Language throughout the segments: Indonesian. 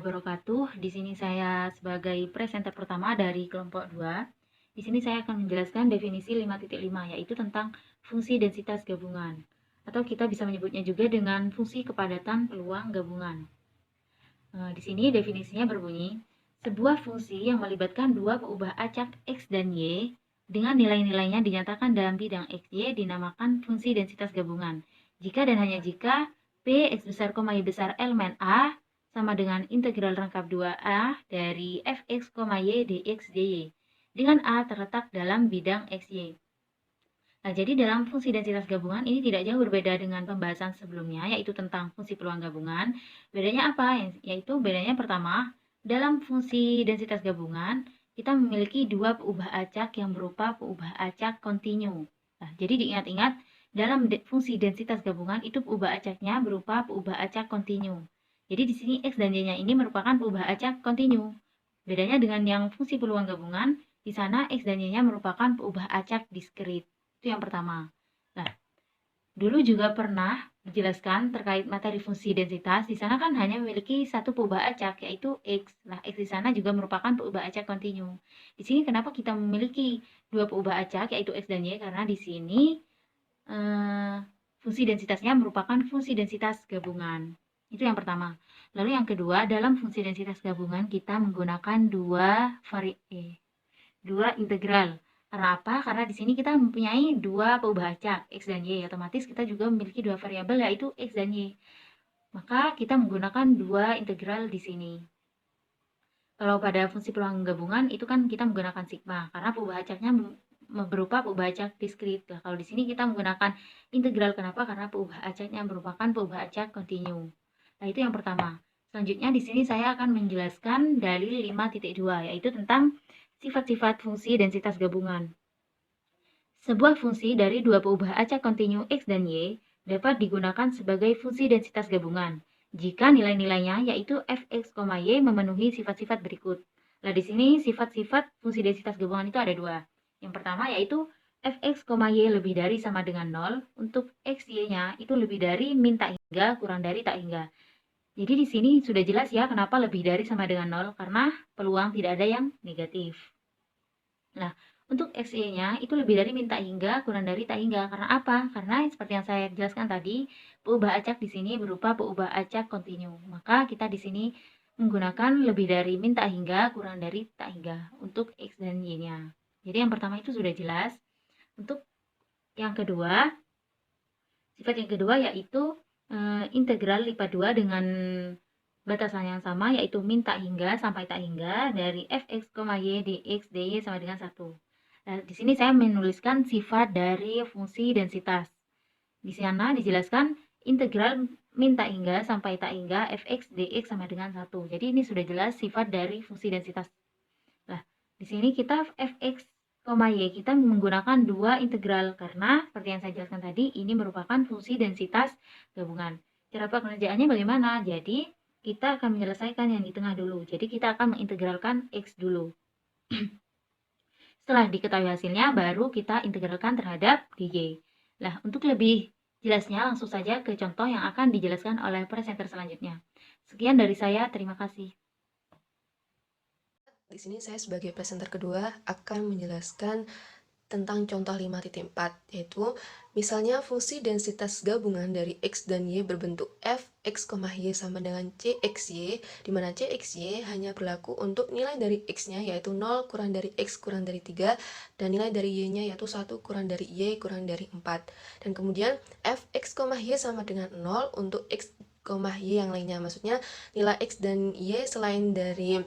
wabarakatuh. Di sini saya sebagai presenter pertama dari kelompok 2. Di sini saya akan menjelaskan definisi 5.5, yaitu tentang fungsi densitas gabungan. Atau kita bisa menyebutnya juga dengan fungsi kepadatan peluang gabungan. Di sini definisinya berbunyi, sebuah fungsi yang melibatkan dua peubah acak X dan Y dengan nilai-nilainya dinyatakan dalam bidang XY dinamakan fungsi densitas gabungan. Jika dan hanya jika P X besar, Y besar elemen A sama dengan integral rangkap 2A dari Fx, Y dx dy dengan A terletak dalam bidang XY. Nah, jadi dalam fungsi densitas gabungan ini tidak jauh berbeda dengan pembahasan sebelumnya, yaitu tentang fungsi peluang gabungan. Bedanya apa? Yaitu bedanya pertama, dalam fungsi densitas gabungan, kita memiliki dua peubah acak yang berupa peubah acak kontinu. Nah, jadi diingat-ingat, dalam fungsi densitas gabungan itu peubah acaknya berupa peubah acak kontinu. Jadi di sini X dan Y-nya ini merupakan peubah acak kontinu. Bedanya dengan yang fungsi peluang gabungan, di sana X dan Y-nya merupakan peubah acak diskrit. Itu yang pertama. Nah, dulu juga pernah dijelaskan terkait materi fungsi densitas. Di sana kan hanya memiliki satu peubah acak, yaitu X. Nah, X di sana juga merupakan peubah acak kontinu. Di sini kenapa kita memiliki dua peubah acak, yaitu X dan Y? Karena di sini fungsi densitasnya merupakan fungsi densitas gabungan. Itu yang pertama. Lalu yang kedua, dalam fungsi densitas gabungan kita menggunakan dua integral. Karena apa? Karena di sini kita mempunyai dua peubah acak, X dan Y. Otomatis kita juga memiliki dua variabel, yaitu X dan Y. Maka kita menggunakan dua integral di sini. Kalau pada fungsi peluang gabungan, itu kan kita menggunakan sigma. Karena peubah acaknya berupa peubah acak diskrit. Nah, kalau di sini kita menggunakan integral. Kenapa? Karena peubah acaknya merupakan peubah acak kontinu. Nah, itu yang pertama. Selanjutnya di sini saya akan menjelaskan dalil 5.2, yaitu tentang sifat-sifat fungsi densitas gabungan. Sebuah fungsi dari dua peubah acak kontinu X dan Y dapat digunakan sebagai fungsi densitas gabungan jika nilai-nilainya yaitu Fx, Y memenuhi sifat-sifat berikut. Nah, di sini sifat-sifat fungsi densitas gabungan itu ada dua. Yang pertama yaitu Fx, Y lebih dari sama dengan 0. Untuk X, Y-nya itu lebih dari min tak hingga kurang dari tak hingga. Jadi di sini sudah jelas ya kenapa lebih dari sama dengan 0, karena peluang tidak ada yang negatif. Nah, untuk X, Y-nya itu lebih dari min tak hingga kurang dari tak hingga. Karena apa? Karena seperti yang saya jelaskan tadi, peubah acak di sini berupa peubah acak kontinu. Maka kita di sini menggunakan lebih dari min tak hingga kurang dari tak hingga untuk X dan Y-nya. Jadi yang pertama itu sudah jelas. Untuk yang kedua, sifat yang kedua yaitu integral lipat 2 dengan batasan yang sama, yaitu min tak hingga sampai tak hingga dari Fx, Y dx dy sama dengan 1. Nah, di sini saya menuliskan sifat dari fungsi densitas. Di sana dijelaskan integral min tak hingga sampai tak hingga Fx dx sama dengan 1. Jadi ini sudah jelas sifat dari fungsi densitas. Nah, di sini kita Fx, Y kita menggunakan dua integral karena seperti yang saya jelaskan tadi, ini merupakan fungsi densitas gabungan. Cara pengerjaannya bagaimana? Jadi kita akan menyelesaikan yang di tengah dulu. Jadi kita akan mengintegralkan X dulu. Setelah diketahui hasilnya, baru kita integralkan terhadap dy. Nah, untuk lebih jelasnya langsung saja ke contoh yang akan dijelaskan oleh presenter selanjutnya. Sekian dari saya, terima kasih. Di sini saya sebagai presenter kedua akan menjelaskan tentang contoh 5.4, yaitu misalnya fungsi densitas gabungan dari X dan Y berbentuk f x, y sama dengan cxy, di mana cxy hanya berlaku untuk nilai dari X-nya yaitu 0 kurang dari X kurang dari 3, dan nilai dari Y-nya yaitu 1 kurang dari Y kurang dari 4. Dan kemudian f x, y sama dengan 0 untuk X, Y yang lainnya, maksudnya nilai X dan Y selain dari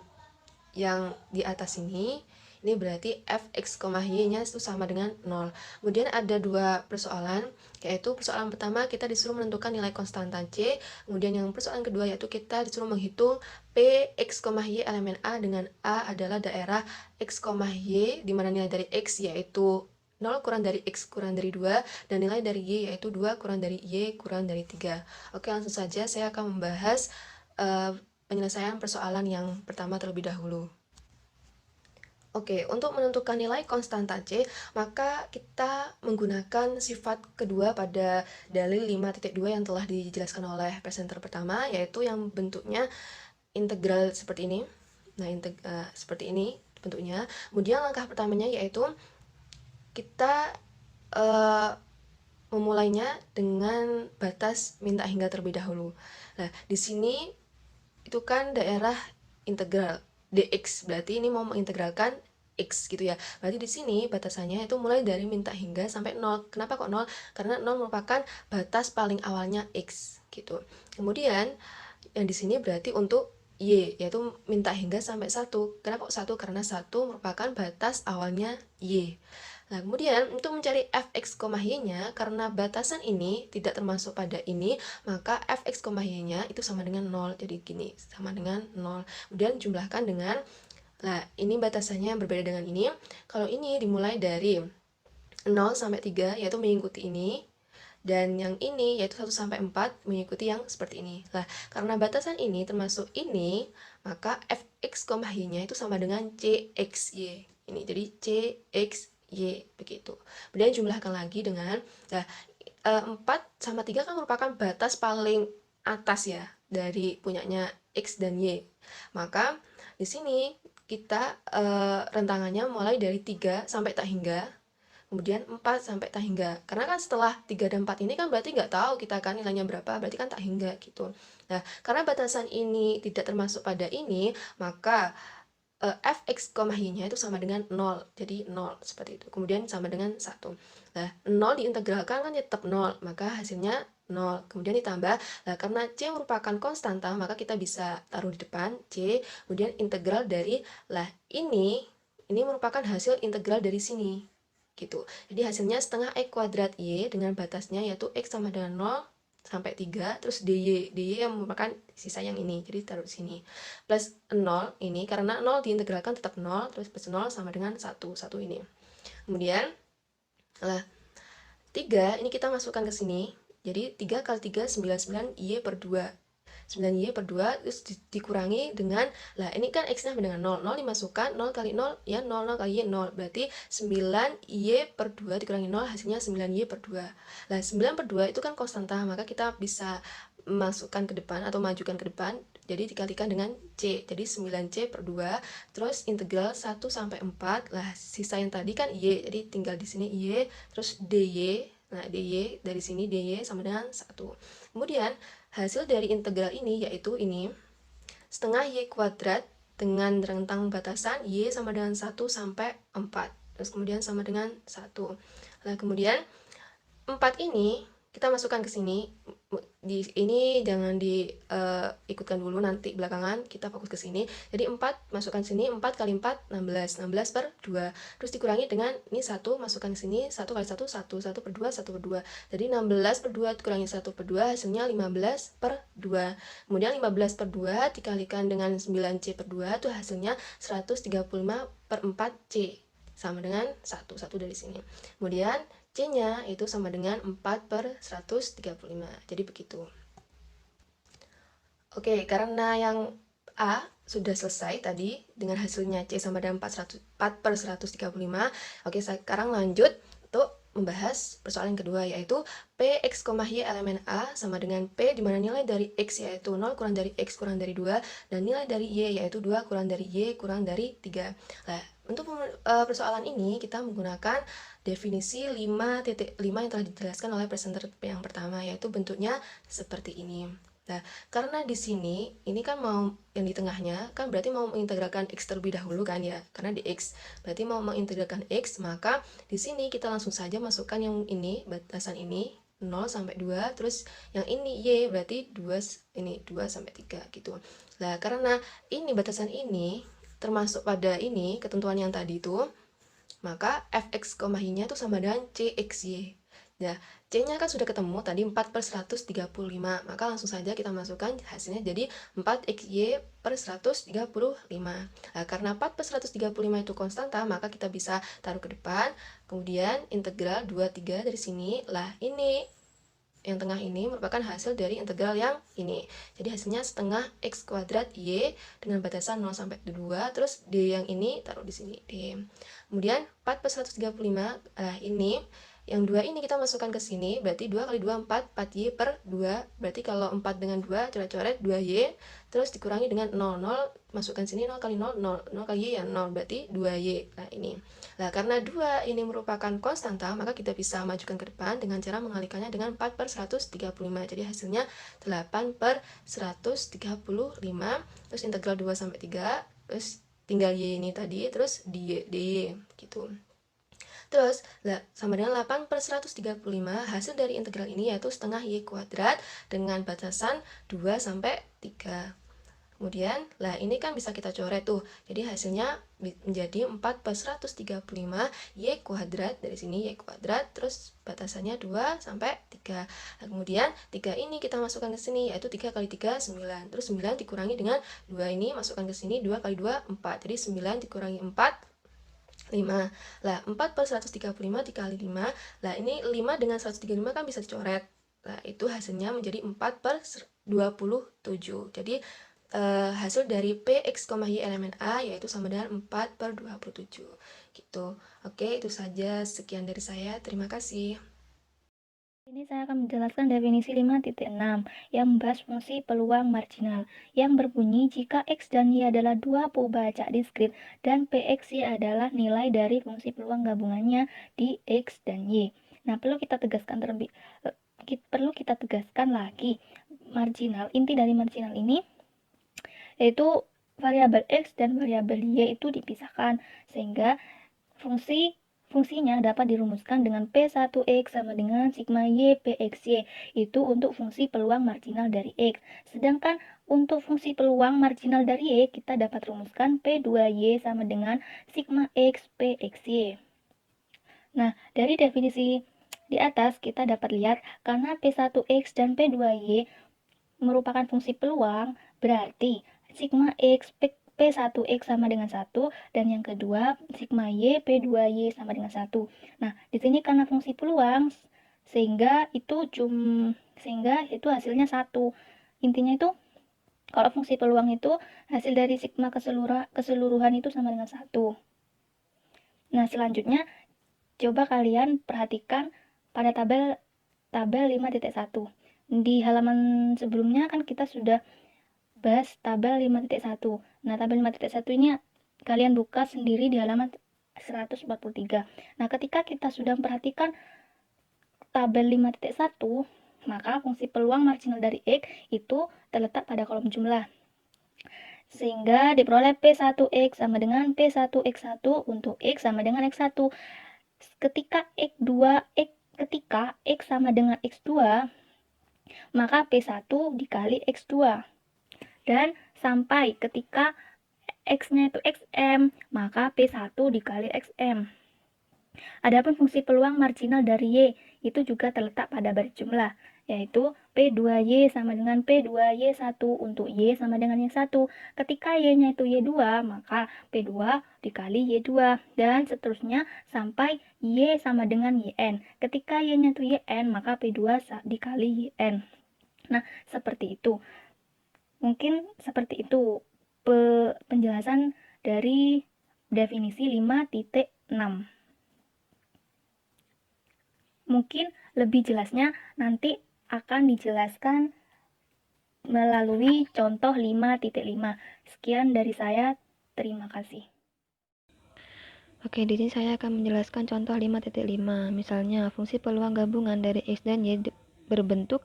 yang di atas ini berarti Fx, Y-nya itu sama dengan 0. Kemudian ada dua persoalan, yaitu persoalan pertama kita disuruh menentukan nilai konstanta C, kemudian yang persoalan kedua yaitu kita disuruh menghitung P, X, Y elemen A dengan A adalah daerah X, Y, di mana nilai dari X yaitu 0 kurang dari X kurang dari 2, dan nilai dari Y yaitu 2 kurang dari Y kurang dari 3. Oke, langsung saja saya akan membahas penyelesaian persoalan yang pertama terlebih dahulu. Oke, untuk menentukan nilai konstanta C, maka kita menggunakan sifat kedua pada dalil 5.2 yang telah dijelaskan oleh presenter pertama, yaitu yang bentuknya integral seperti ini. Nah, seperti ini bentuknya. Kemudian langkah pertamanya yaitu kita memulainya dengan batas minta hingga terlebih dahulu. Nah, di sini itu kan daerah integral dx, berarti ini mau mengintegralkan x gitu ya. Berarti di sini batasannya itu mulai dari minta hingga sampai 0. Kenapa kok 0? Karena 0 merupakan batas paling awalnya x gitu. Kemudian yang di sini berarti untuk y, yaitu minta hingga sampai 1. Kenapa kok 1? Karena 1 merupakan batas awalnya y. Nah, kemudian untuk mencari fx, y-nya, karena batasan ini tidak termasuk pada ini, maka fx, y-nya itu sama dengan 0. Jadi gini, sama dengan 0. Kemudian jumlahkan dengan, nah ini batasannya berbeda dengan ini. Kalau ini dimulai dari 0 sampai 3, yaitu mengikuti ini. Dan yang ini, yaitu 1 sampai 4, mengikuti yang seperti ini. Nah, karena batasan ini termasuk ini, maka fx, y-nya itu sama dengan cxy. Ini, jadi cxy, begitu. Kemudian jumlahkan lagi dengan, nah, 4 sama 3 kan merupakan batas paling atas ya, dari punyanya x dan y. Maka, di sini kita rentangannya mulai dari 3 sampai tak hingga, kemudian 4 sampai tak hingga. Karena kan setelah 3 dan 4 ini kan berarti nggak tahu kita kan nilainya berapa, berarti kan tak hingga gitu. Nah, karena batasan ini tidak termasuk pada ini, maka fx, y-nya itu sama dengan 0. Jadi 0 seperti itu. Kemudian sama dengan 1. Nah, 0 diintegralkan kan tetap 0, maka hasilnya 0. Kemudian ditambah, nah karena C merupakan konstanta, maka kita bisa taruh di depan C, kemudian integral dari, lah ini merupakan hasil integral dari sini. Gitu. Jadi hasilnya setengah x kuadrat y dengan batasnya yaitu x sama dengan 0 sampai 3, terus dy yang merupakan sisa yang ini, jadi taruh di sini. Plus 0 ini, karena 0 diintegralkan tetap 0, terus plus 0 sama dengan 1 ini. Kemudian, 3 ini kita masukkan ke sini, jadi 3 kali 3, 99 y per 2. 9y per 2, terus dikurangi dengan, lah ini kan x-nya dengan 0, 0 dimasukkan, 0 kali 0, ya 0, 0 kali y, 0, berarti 9y per 2 dikurangi 0, hasilnya 9y per 2. Lah 9 per 2 itu kan konstanta, maka kita bisa masukkan ke depan atau majukan ke depan, jadi dikalikan dengan c, jadi 9c per 2, terus integral 1 sampai 4, lah sisa yang tadi kan y, jadi tinggal di sini y, terus dy, nah dy dari sini dy sama dengan 1. Kemudian hasil dari integral ini yaitu ini, setengah y kuadrat dengan rentang batasan y sama dengan 1 sampai 4. Terus kemudian sama dengan 1. Nah, kemudian 4 ini kita masukkan ke sini. Ini jangan diikutkan dulu, nanti belakangan kita fokus ke sini. Jadi 4 masukkan sini, 4 kali 4 16, 16 per 2. Terus dikurangi dengan ini 1 masukkan ke sini, 1 kali 1 1, 1 per 2 1 per 2. Jadi 16 per 2 dikurangi 1 per 2 hasilnya 15 per 2. Kemudian 15 per 2 dikalikan dengan 9c per 2 itu hasilnya 135 per 4c sama dengan 1 dari sini. Kemudian C-nya itu sama dengan 4 per 135. Jadi begitu. Oke, karena yang A sudah selesai tadi dengan hasilnya C sama dengan 4 per 135. Oke, sekarang lanjut untuk membahas persoalan yang kedua, yaitu Px, y elemen A sama dengan P, di mana nilai dari X yaitu 0 kurang dari X kurang dari 2, dan nilai dari Y yaitu 2 kurang dari Y kurang dari 3. Nah, untuk persoalan ini kita menggunakan definisi 5.5 yang telah dijelaskan oleh presenter yang pertama, yaitu bentuknya seperti ini. Nah, karena di sini ini kan mau yang di tengahnya kan berarti mau mengintegralkan x terlebih dahulu kan ya, karena di x berarti mau mengintegralkan x, maka di sini kita langsung saja masukkan yang ini, batasan ini 0 sampai 2, terus yang ini y berarti 2 sampai 3 gitu. Nah, karena ini batasan ini termasuk pada ini ketentuan yang tadi itu, maka fx, y-nya itu sama dengan cxy. Nah, C-nya kan sudah ketemu tadi 4 per 135, maka langsung saja kita masukkan hasilnya jadi 4xy per 135. Nah, karena 4 per 135 itu konstanta, maka kita bisa taruh ke depan, kemudian integral 23 dari sini, lah ini yang tengah ini merupakan hasil dari integral yang ini. Jadi hasilnya setengah x kuadrat y dengan batasan 0 sampai 2, terus d yang ini taruh di sini d. Kemudian 4 per 135, ini Yang 2 ini kita masukkan ke sini, berarti 2 kali 2 4, 4Y per 2. Berarti kalau 4 dengan 2, coret-coret 2Y, terus dikurangi dengan 0, 0, masukkan sini 0 kali 0, 0, 0 kali Y ya 0, berarti 2Y. Nah ini. Nah karena 2 ini merupakan konstanta, maka kita bisa majukan ke depan dengan cara mengalihkannya dengan 4 per 135. Jadi hasilnya 8 per 135, terus integral 2 sampai 3, terus tinggal Y ini tadi, terus dy gitu. Terus, sama dengan 8 per 135, hasil dari integral ini yaitu setengah Y kuadrat dengan batasan 2 sampai 3. Kemudian, ini kan bisa kita coret tuh. Jadi hasilnya menjadi 4 per 135 Y kuadrat, dari sini Y kuadrat, terus batasannya 2 sampai 3. Nah, kemudian 3 ini kita masukkan ke sini, yaitu 3 kali 3, 9. Terus 9 dikurangi dengan 2 ini, masukkan ke sini, 2 kali 2, 4. Jadi 9 dikurangi 4, 5. Lah, 4 per 135 dikali 5. Lah, ini 5 dengan 135 kan bisa dicoret. Nah, itu hasilnya menjadi 4 per 27. Jadi, hasil dari P, X, Y elemen A yaitu sama dengan 4 per 27. Gitu. Oke, itu saja. Sekian dari saya. Terima kasih. Ini saya akan menjelaskan definisi 5.6 yang membahas fungsi peluang marginal yang berbunyi jika X dan Y adalah dua pembacak diskrit dan PXY adalah nilai dari fungsi peluang gabungannya di X dan Y. Nah, perlu kita tegaskan lagi marginal, inti dari marginal ini yaitu variabel X dan variabel Y itu dipisahkan sehingga fungsinya dapat dirumuskan dengan P1X sama dengan sigma Y PXY, itu untuk fungsi peluang marginal dari X. Sedangkan untuk fungsi peluang marginal dari Y, kita dapat rumuskan P2Y sama dengan sigma X PXY. Nah, dari definisi di atas kita dapat lihat karena P1X dan P2Y merupakan fungsi peluang, berarti sigma X P1X sama dengan 1, dan yang kedua sigma Y P2Y sama dengan 1. Nah, di sini karena fungsi peluang sehingga itu hasilnya 1. Intinya itu kalau fungsi peluang itu hasil dari sigma keseluruhan itu sama dengan 1. Nah, selanjutnya coba kalian perhatikan pada tabel 5.1. Di halaman sebelumnya kan kita sudah bahas tabel 5.1. Nah, tabel 5.1 ini kalian buka sendiri di halaman 143. Nah, ketika kita sudah memperhatikan tabel 5.1, maka fungsi peluang marginal dari X itu terletak pada kolom jumlah. Sehingga diperoleh P1X sama dengan P1X1 untuk X sama dengan X1. Ketika X sama dengan X2, maka P1 dikali X2. Dan sampai ketika X-nya itu XM, maka P1 dikali XM. Adapun fungsi peluang marginal dari Y itu juga terletak pada baris jumlah, yaitu P2Y sama dengan P2Y1 untuk Y sama dengan Y1. Ketika Y-nya itu Y2, maka P2 dikali Y2, dan seterusnya sampai Y sama dengan YN. Ketika Y-nya itu YN, maka P2 dikali YN. Nah, seperti itu. Mungkin seperti itu penjelasan dari definisi 5.6. Mungkin lebih jelasnya nanti akan dijelaskan melalui contoh 5.5. Sekian dari saya, terima kasih. Oke, di sini saya akan menjelaskan contoh 5.5. Misalnya, fungsi peluang gabungan dari X dan Y berbentuk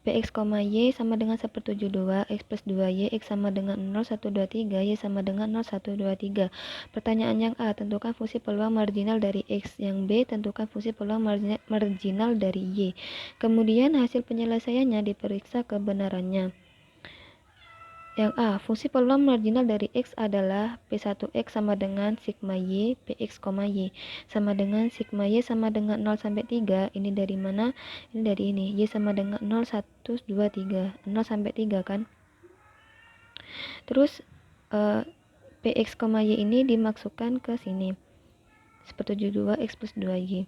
Px, Y sama dengan 172, X plus 2Y, X sama dengan 0, 1, 2, 3, Y sama dengan 0, 1, 2, 3. Pertanyaan yang A, tentukan fungsi peluang marginal dari X. Yang B, tentukan fungsi peluang marginal dari Y. Kemudian hasil penyelesaiannya diperiksa kebenarannya. Yang A, fungsi peluang marginal dari X adalah P1X sama dengan sigma Y, Px, Y. Sama dengan sigma Y sama dengan 0 sampai 3. Ini dari mana? Ini dari ini. Y sama dengan 0, 1, 2, 3. 0 sampai 3 kan? Terus, Px, Y ini dimasukkan ke sini. 172 X plus 2Y.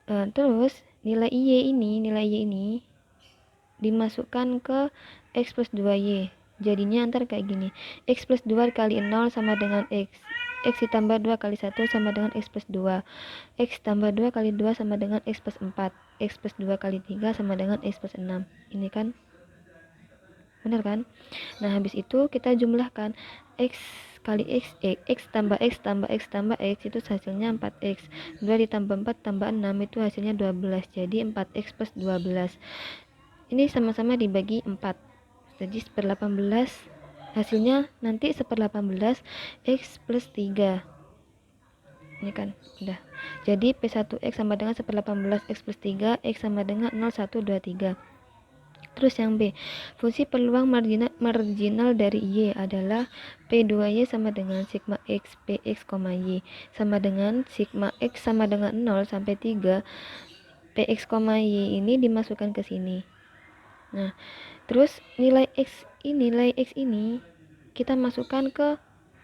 Terus, nilai Y ini dimasukkan ke X plus 2Y. Jadinya antar kayak gini. X plus 2 kali 0 sama dengan X. X ditambah 2 kali 1 sama dengan X plus 2. X tambah 2 kali 2 sama dengan X plus 4. X plus 2 kali 3 sama dengan X plus 6. Ini kan benar kan? Nah, habis itu kita jumlahkan X kali X, X tambah X tambah X tambah X itu hasilnya 4X. 2 ditambah 4 tambah 6 itu hasilnya 12. Jadi 4X plus 12. Ini sama-sama dibagi 4. Jadi 1/18. Hasilnya nanti 1/18 X plus 3. Ini kan udah. Jadi P1X sama dengan 1/18 X plus 3, X sama dengan 0,123. Terus yang B, fungsi peluang marginal dari Y adalah P2Y sama dengan sigma X Px, Y sama dengan sigma X sama dengan 0 sampai 3. Px, Y ini dimasukkan ke sini. Nah, terus nilai X ini kita masukkan ke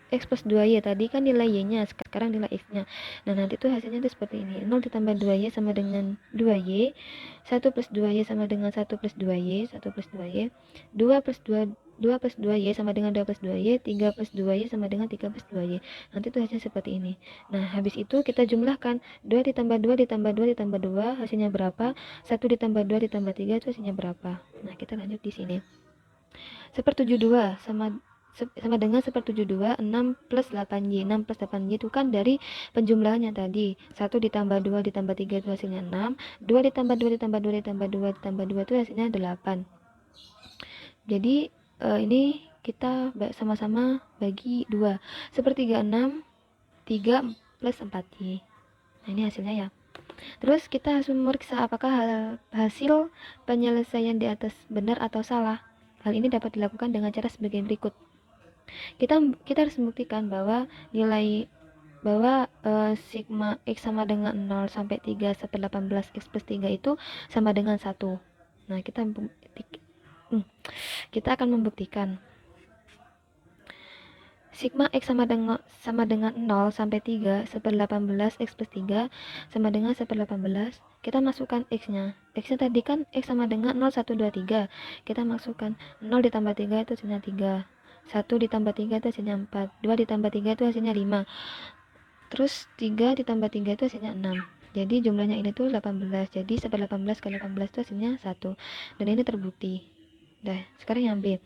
X plus 2Y. Tadi kan nilai Y-nya, sekarang nilai X-nya. Nah, nanti tuh hasilnya tuh seperti ini. 0 ditambah 2Y sama dengan 2Y. 1 plus 2Y sama dengan 1 plus 2Y. 1 plus 2Y. 2 plus 2Y sama dengan 2 plus 2Y. 3 plus 2Y sama dengan 3 plus 2Y. Nanti tuh hasilnya seperti ini. Nah, habis itu kita jumlahkan. 2 ditambah 2 ditambah 2 ditambah 2. Hasilnya berapa? 1 ditambah 2 ditambah 3 itu hasilnya berapa? Nah, kita lanjut di sini. 1/72 sama dengan 1/72 6 plus 8Y. 6 plus 8Y itu kan dari penjumlahannya tadi. 1 ditambah 2 ditambah 3 itu hasilnya 6. 2 ditambah 2 ditambah 2 ditambah 2 ditambah 2 itu hasilnya 8. Jadi ini kita sama-sama bagi 2. 1/6 3 plus 4Y. Nah, ini hasilnya ya. Terus kita harus memeriksa apakah hasil penyelesaian di atas benar atau salah. Hal ini dapat dilakukan dengan cara sebagai berikut. Kita harus membuktikan bahwa sigma X sama dengan 0 sampai 3 sampai 18 X plus 3 itu sama dengan 1. Nah, kita akan membuktikan sigma X sama dengan 0 sampai 3 1/18 X plus 3 sama dengan 1/18. Kita masukkan X-nya. X-nya tadi kan X sama dengan 0, 1, 2, 3. Kita masukkan 0 ditambah 3 itu hasilnya 3. 1 ditambah 3 itu hasilnya 4. 2 ditambah 3 itu hasilnya 5. Terus 3 ditambah 3 itu hasilnya 6. Jadi jumlahnya ini tuh 18. Jadi 1/18 kali 18 itu hasilnya 1. Dan ini terbukti. Nah, sekarang yang B.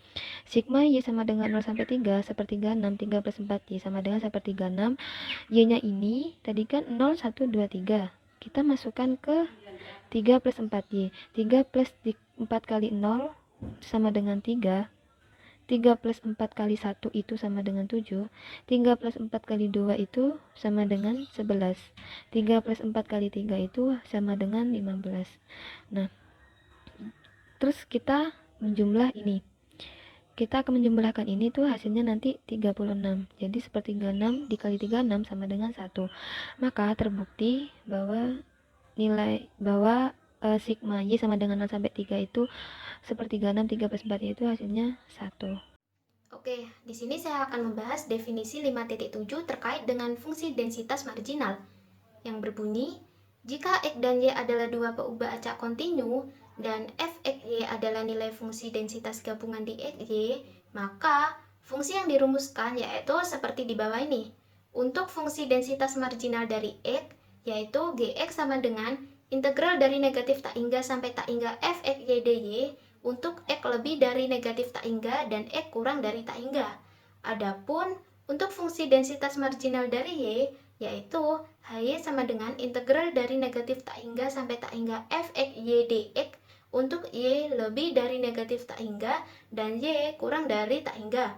Sigma Y sama dengan 0 sampai 3, 1/6, 3 plus 4Y sama dengan 1/6. Y-nya ini tadi kan 0, 1, 2, 3. Kita masukkan ke 3 plus 4Y. 3 plus 4 kali 0 sama dengan 3. 3 plus 4 kali 1 itu sama dengan 7. 3 plus 4 kali 2 itu sama dengan 11. 3 plus 4 kali 3 itu sama dengan 15. Nah, terus kita menjumlah ini. Kita akan menjumlahkan ini tuh hasilnya nanti 36. Jadi 1/36 dikali 36 sama dengan 1. Maka terbukti bahwa sigma Y sama dengan 0 sampai 3 itu 1/36 3 plus 4 itu hasilnya 1. Oke, di sini saya akan membahas definisi 5.7 terkait dengan fungsi densitas marginal yang berbunyi, jika X dan Y adalah dua peubah acak kontinu dan f(x_y) adalah nilai fungsi densitas gabungan di xy, maka fungsi yang dirumuskan yaitu seperti di bawah ini. Untuk fungsi densitas marginal dari X, yaitu Gx sama dengan integral dari negatif tak hingga sampai tak hingga f(x_y) dy untuk X lebih dari negatif tak hingga dan X kurang dari tak hingga. Adapun untuk fungsi densitas marginal dari Y, yaitu Hy sama dengan integral dari negatif tak hingga sampai tak hingga f(x_y) dx untuk Y lebih dari negatif tak hingga dan Y kurang dari tak hingga.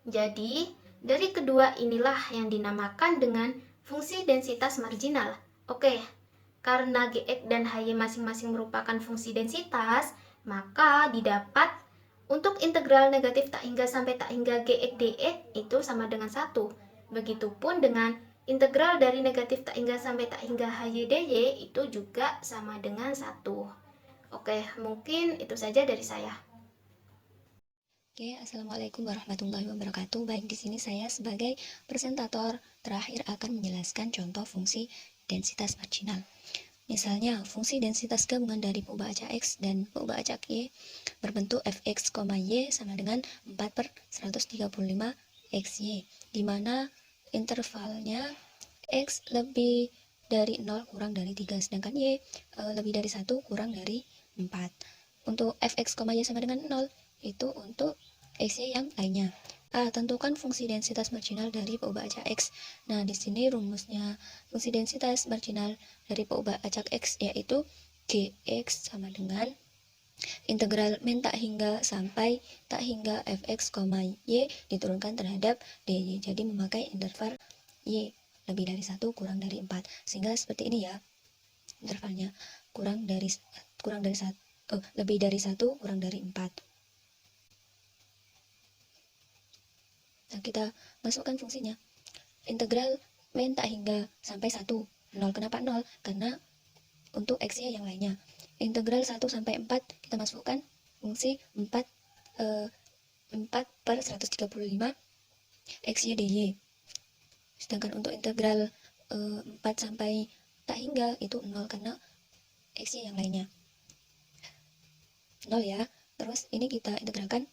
Jadi, dari kedua inilah yang dinamakan dengan fungsi densitas marginal. Oke, karena Gx dan Hy masing-masing merupakan fungsi densitas, maka didapat untuk integral negatif tak hingga sampai tak hingga Gx dx itu sama dengan 1. Begitupun dengan integral dari negatif tak hingga sampai tak hingga Hy dy itu juga sama dengan 1. Oke, mungkin itu saja dari saya. Oke, Assalamualaikum warahmatullahi wabarakatuh. Baik, di sini saya sebagai presentator terakhir akan menjelaskan contoh fungsi densitas marginal. Misalnya, fungsi densitas gabungan dari peubah acak X dan peubah acak Y berbentuk fx, y sama dengan 4/135 xy, di mana intervalnya X lebih dari 0 kurang dari 3, sedangkan Y lebih dari 1 kurang dari 4. Untuk fx, y sama dengan 0, itu untuk xy yang lainnya. A. Tentukan fungsi densitas marginal dari peubah acak X. Nah, di sini rumusnya fungsi densitas marginal dari peubah acak X yaitu Gx sama dengan integral min tak hingga sampai tak hingga fx, y diturunkan terhadap dy. Jadi memakai interval y lebih dari 1 kurang dari 4. Sehingga seperti ini ya. Intervalnya lebih dari 1 kurang dari 4. Nah, kita masukkan fungsinya. Integral min tak hingga sampai 1. 0. Kenapa 0? Karena untuk x-nya yang lainnya. Integral 1 sampai 4 kita masukkan fungsi 4 per 135 x-y dy. Sedangkan untuk integral 4 sampai tak hingga itu 0 karena x-nya yang lainnya. 0 ya. Terus ini kita integralkan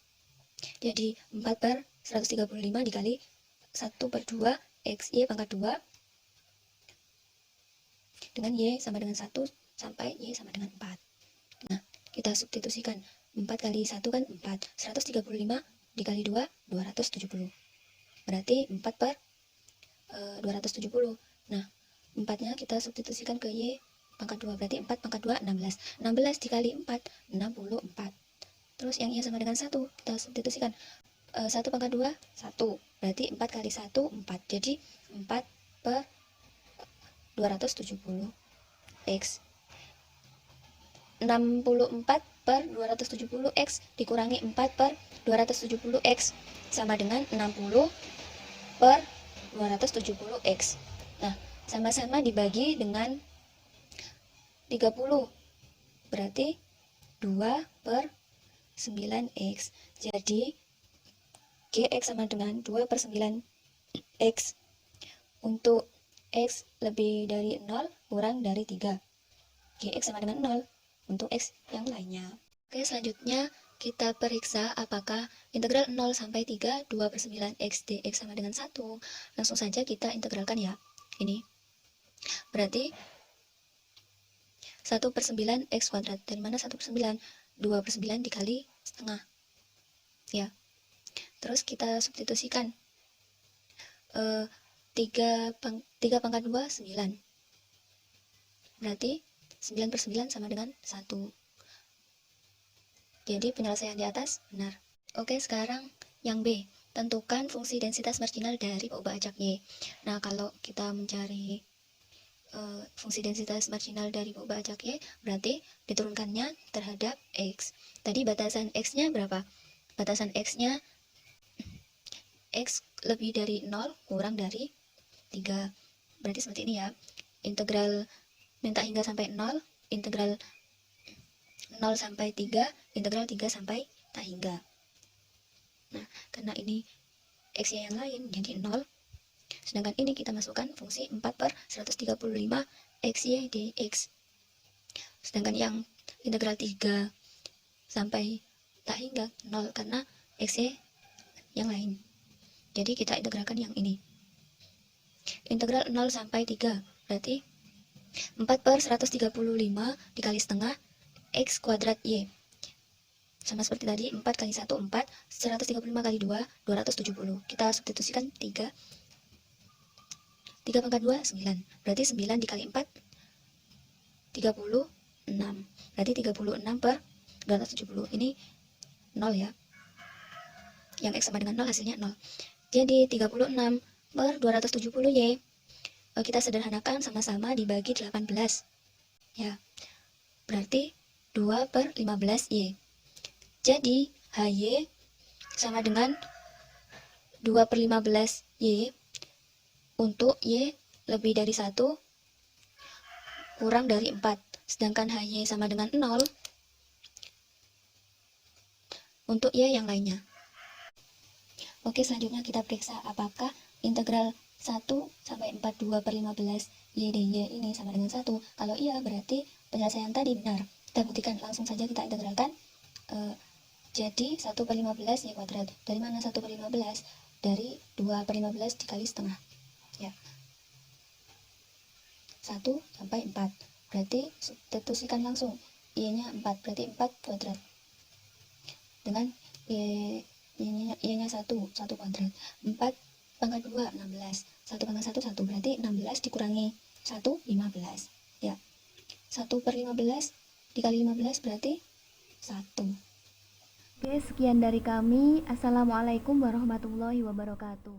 jadi 4 per 135 dikali 1 per 2 xy pangkat 2 dengan y sama dengan 1 sampai y sama dengan 4. Nah, kita substitusikan 4 kali 1 kan 4. 135 dikali 2, 270. Berarti 4 per 270. Nah, 4-nya kita substitusikan ke y pangkat 2. Berarti 4 pangkat 2, 16. 16 dikali 4, 64. Terus yang y sama dengan 1, kita substitusikan. 1 pangkat 2, 1. Berarti 4 kali 1, 4. Jadi 4 per 270 X. 64 per 270 X dikurangi 4 per 270 X sama dengan 60 per 270 X. Nah, sama-sama dibagi dengan 30. Berarti 2 per 9X. Jadi Gx sama dengan 2 per 9X. Untuk X lebih dari 0 kurang dari 3. Gx sama dengan 0 untuk X yang lainnya. Oke, selanjutnya kita periksa apakah integral 0 sampai 3, 2 per 9 X dx sama dengan 1. Langsung saja kita integralkan ya. Ini. Berarti 1 per 9 X kuadrat. Dari mana 1 per 9? 2 per 9 dikali setengah. Ya. Terus kita substitusikan. 3 pangkat 2, 9. Berarti 9 per 9 sama dengan 1. Jadi penyelesaian di atas benar. Oke, sekarang yang B. Tentukan fungsi densitas marginal dari peubah acak Y. Nah, kalau kita mencari fungsi densitas marginal dari peubah acak Y, berarti diturunkannya terhadap X. Tadi batasan X-nya berapa? Batasan X-nya X lebih dari 0 kurang dari 3. Berarti seperti ini ya. Integral min tak hingga sampai 0, integral 0 sampai 3, integral 3 sampai tak hingga. Nah, karena ini x-nya yang lain, jadi 0. Sedangkan ini kita masukkan fungsi 4 per 135 xy dx. Sedangkan yang integral 3 sampai tak hingga 0 karena xy yang lain. Jadi kita integralkan yang ini. Integral 0 sampai 3, berarti 4 per 135 dikali setengah X kuadrat Y. Sama seperti tadi, 4 kali 1, 4. 135 kali 2, 270. Kita substitusikan 3. 3 pangkat 2, 9. Berarti 9 dikali 4, 36. Berarti 36 per 270. Ini 0 ya. Yang X sama dengan 0, hasilnya 0. Jadi 36 per 270 Y. Kita sederhanakan sama-sama dibagi 18. Ya. Berarti 2 per 15 Y. Jadi HY sama dengan 2 per 15 Y untuk Y lebih dari 1 kurang dari 4. Sedangkan HY sama dengan 0 untuk Y yang lainnya. Oke, selanjutnya kita periksa apakah integral 1 sampai 42 per 15 Y dy ini sama dengan 1. Kalau iya, berarti penyelesaian tadi benar. Kita buktikan, langsung saja kita integralkan. Jadi 1 per 15 Y kuadrat. Dari mana 1 per 15? Dari 2 per 15 dikali setengah. Ya. 1 sampai 4. Berarti tetusikan langsung. Y-nya 4, berarti 4 kuadrat. Dengan Y-nya 1 kuadrat. 4 pangkat 2, 16. 1 pangkat 1, 1. Berarti 16 dikurangi 1, 15. Ya. 1/15 dikali 15 berarti 1. Oke, sekian dari kami. Assalamualaikum warahmatullahi wabarakatuh.